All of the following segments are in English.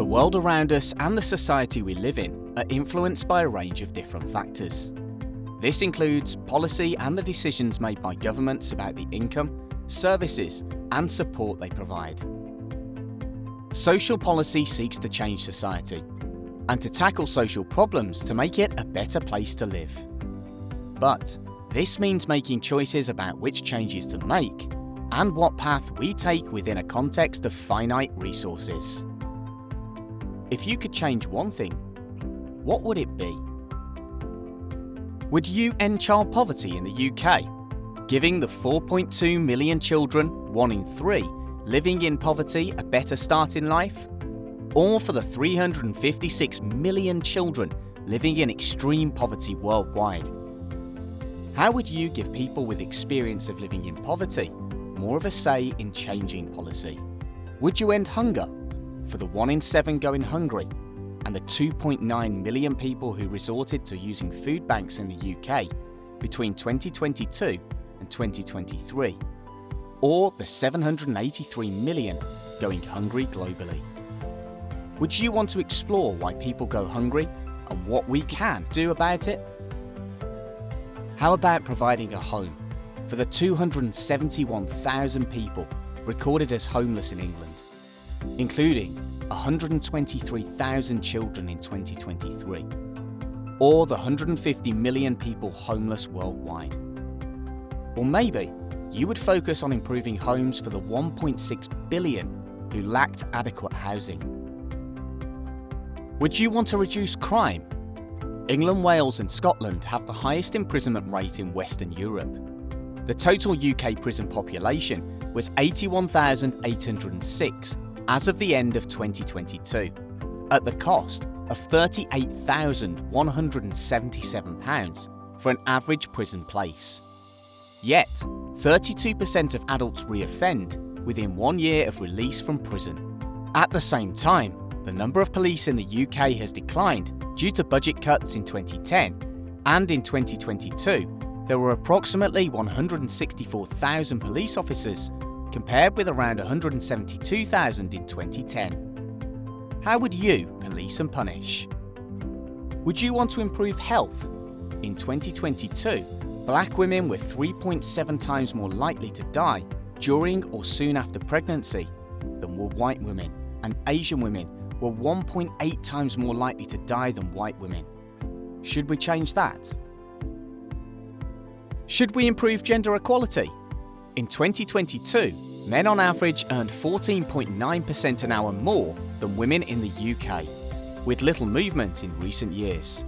The world around us and the society we live in are influenced by a range of different factors. This includes policy and the decisions made by governments about the income, services, and support they provide. Social policy seeks to change society and to tackle social problems to make it a better place to live. But this means making choices about which changes to make and what path we take within a context of finite resources. If you could change one thing, what would it be? Would you end child poverty in the UK, giving the 4.2 million children, 1 in 3, living in poverty a better start in life? Or for the 356 million children living in extreme poverty worldwide? How would you give people with experience of living in poverty more of a say in changing policy? Would you end hunger for the 1 in 7 going hungry and the 2.9 million people who resorted to using food banks in the UK between 2022 and 2023, or the 783 million going hungry globally? Would you want to explore why people go hungry and what we can do about it? How about providing a home for the 271,000 people recorded as homeless in England, including 123,000 children in 2023, or the 150 million people homeless worldwide? Or maybe you would focus on improving homes for the 1.6 billion who lacked adequate housing. Would you want to reduce crime? England, Wales and Scotland have the highest imprisonment rate in Western Europe. The total UK prison population was 81,806 as of the end of 2022, at the cost of £38,177 for an average prison place. Yet, 32% of adults re-offend within 1 year of release from prison. At the same time, the number of police in the UK has declined due to budget cuts in 2010, and in 2022, there were approximately 164,000 police officers, compared with around 172,000 in 2010. How would you police and punish? Would you want to improve health? In 2022, black women were 3.7 times more likely to die during or soon after pregnancy than were white women, and Asian women were 1.8 times more likely to die than white women. Should we change that? Should we improve gender equality? In 2022, men on average earned 14.9% an hour more than women in the UK, with little movement in recent years.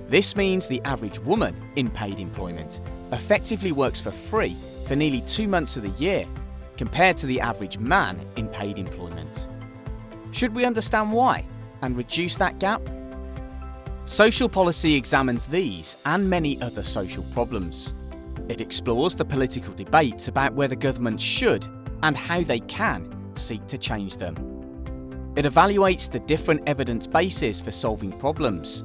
This means the average woman in paid employment effectively works for free for nearly 2 months of the year, compared to the average man in paid employment. Should we understand why and reduce that gap? Social policy examines these and many other social problems. It explores the political debates about whether governments should and how they can seek to change them. It evaluates the different evidence bases for solving problems.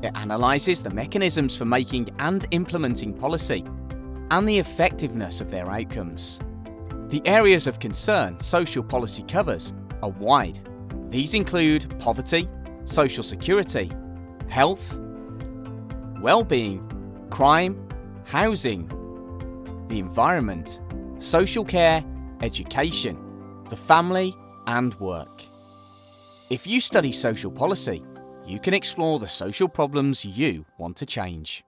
It analyses the mechanisms for making and implementing policy and the effectiveness of their outcomes. The areas of concern social policy covers are wide. These include poverty, social security, health, well-being, crime, housing, the environment, social care, education, the family, and work. If you study social policy, you can explore the social problems you want to change.